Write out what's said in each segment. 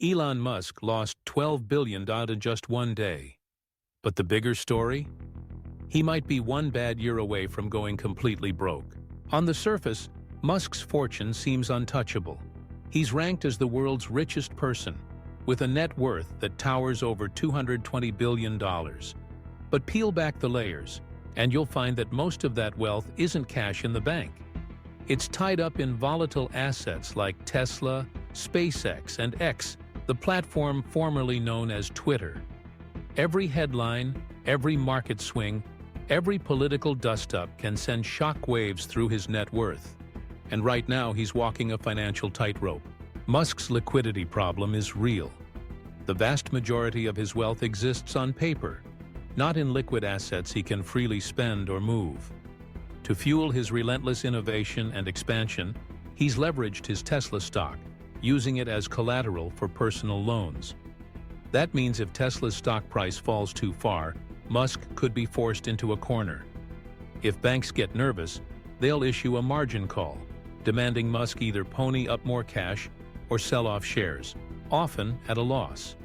Elon Musk lost $12 billion in just one day. But the bigger story? He might be one bad year away from going completely broke. On the surface, Musk's fortune seems untouchable. He's ranked as the world's richest person, with a net worth that towers over $220 billion. But peel back the layers, and you'll find that most of that wealth isn't cash in the bank. It's tied up in volatile assets like Tesla, SpaceX, and X, the platform formerly known as Twitter. Every headline, every market swing, every political dust-up can send shock waves through his net worth. And right now he's walking a financial tightrope. Musk's liquidity problem is real. The vast majority of his wealth exists on paper, not in liquid assets he can freely spend or move. To fuel his relentless innovation and expansion, he's leveraged his Tesla stock, using it as collateral for personal loans. That means if Tesla's stock price falls too far, Musk could be forced into a corner. If banks get nervous, they'll issue a margin call, demanding Musk either pony up more cash or sell off shares, often at a loss.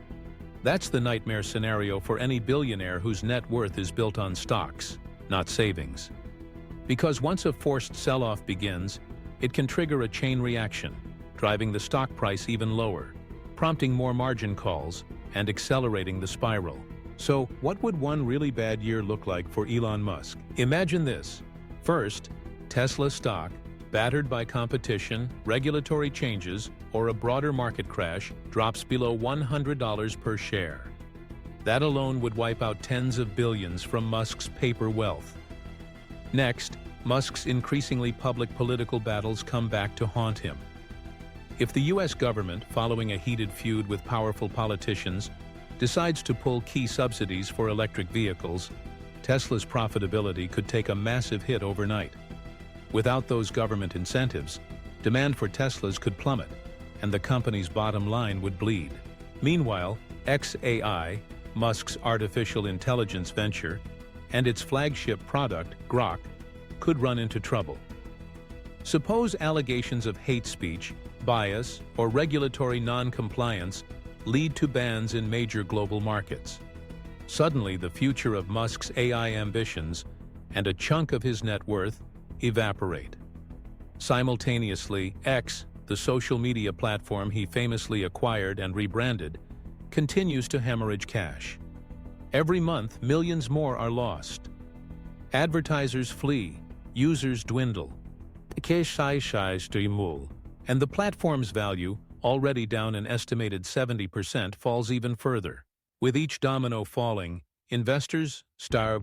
That's the nightmare scenario for any billionaire whose net worth is built on stocks, not savings. Because once a forced sell-off begins, it can trigger a chain reaction, driving the stock price even lower, prompting more margin calls and accelerating the spiral. So, what would one really bad year look like for Elon Musk? Imagine this. First, Tesla stock, battered by competition, regulatory changes, or a broader market crash, drops below $100 per share. That alone would wipe out tens of billions from Musk's paper wealth. Next, Musk's increasingly public political battles come back to haunt him. If the U.S. government, following a heated feud with powerful politicians, decides to pull key subsidies for electric vehicles, Tesla's profitability could take a massive hit overnight. Without those government incentives, demand for Teslas could plummet, and the company's bottom line would bleed. Meanwhile, X.AI, Musk's artificial intelligence venture, and its flagship product, Grok, could run into trouble. Suppose allegations of hate speech, bias, or regulatory non-compliance lead to bans in major global markets. Suddenly, the future of Musk's AI ambitions and a chunk of his net worth evaporate. Simultaneously, X, the social media platform he famously acquired and rebranded, continues to hemorrhage cash. Every month, millions more are lost. Advertisers flee, users dwindle, and the platform's value, already down an estimated 70%, falls even further. With each domino falling, investors start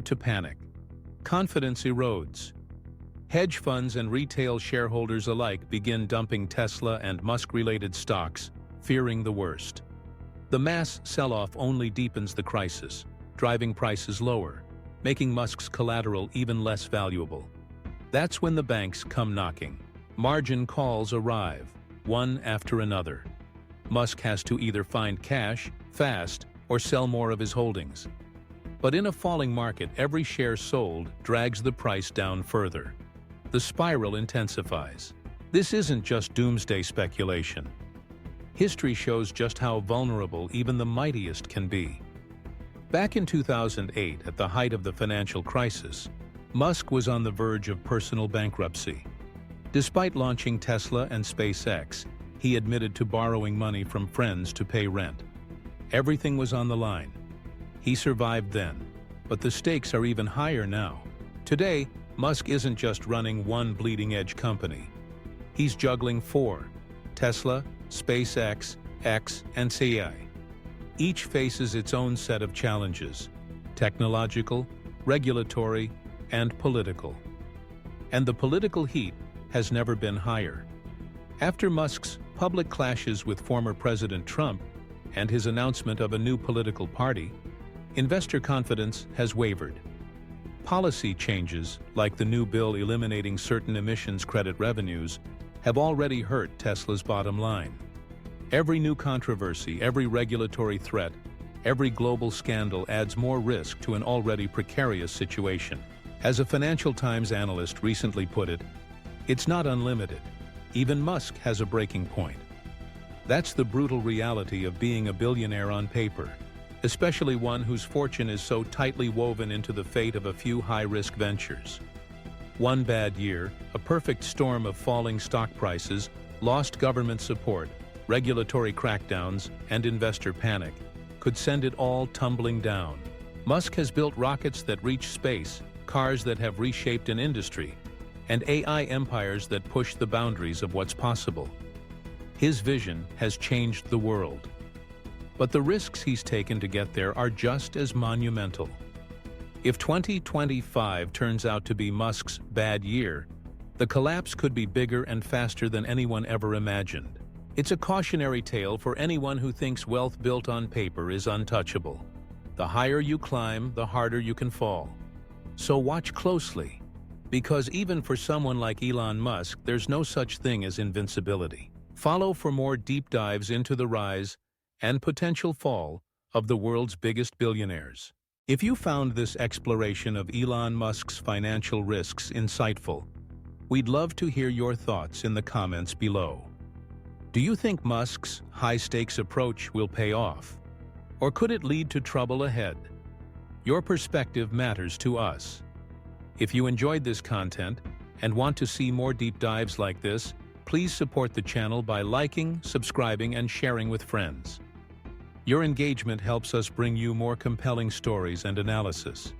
to panic. Confidence erodes. Hedge funds and retail shareholders alike begin dumping Tesla and Musk-related stocks, fearing the worst. The mass sell-off only deepens the crisis, driving prices lower, making Musk's collateral even less valuable. That's when the banks come knocking. Margin calls arrive, one after another. Musk has to either find cash, fast, or sell more of his holdings. But in a falling market, every share sold drags the price down further. The spiral intensifies. This isn't just doomsday speculation. History shows just how vulnerable even the mightiest can be. Back in 2008, at the height of the financial crisis, Musk was on the verge of personal bankruptcy. Despite launching Tesla and SpaceX, he admitted to borrowing money from friends to pay rent. Everything was on the line. He survived then, but the stakes are even higher now. Today, Musk isn't just running one bleeding-edge company. He's juggling four: Tesla, SpaceX, X, and X.AI. Each faces its own set of challenges: technological, regulatory, and political. And the political heat has never been higher. After Musk's public clashes with former President Trump and his announcement of a new political party, investor confidence has wavered. Policy changes, like the new bill eliminating certain emissions credit revenues, have already hurt Tesla's bottom line. Every new controversy, every regulatory threat, every global scandal adds more risk to an already precarious situation. As a Financial Times analyst recently put it, it's not unlimited. Even Musk has a breaking point. That's the brutal reality of being a billionaire on paper, especially one whose fortune is so tightly woven into the fate of a few high-risk ventures. One bad year, a perfect storm of falling stock prices, lost government support, regulatory crackdowns, and investor panic could send it all tumbling down. Musk has built rockets that reach space, cars that have reshaped an industry, and AI empires that push the boundaries of what's possible. His vision has changed the world. But the risks he's taken to get there are just as monumental. If 2025 turns out to be Musk's bad year, the collapse could be bigger and faster than anyone ever imagined. It's a cautionary tale for anyone who thinks wealth built on paper is untouchable. The higher you climb, the harder you can fall. So watch closely, because even for someone like Elon Musk, there's no such thing as invincibility. Follow for more deep dives into the rise and potential fall of the world's biggest billionaires. If you found this exploration of Elon Musk's financial risks insightful, we'd love to hear your thoughts in the comments below. Do you think Musk's high-stakes approach will pay off? Or could it lead to trouble ahead? Your perspective matters to us. If you enjoyed this content and want to see more deep dives like this, please support the channel by liking, subscribing, and sharing with friends. Your engagement helps us bring you more compelling stories and analysis.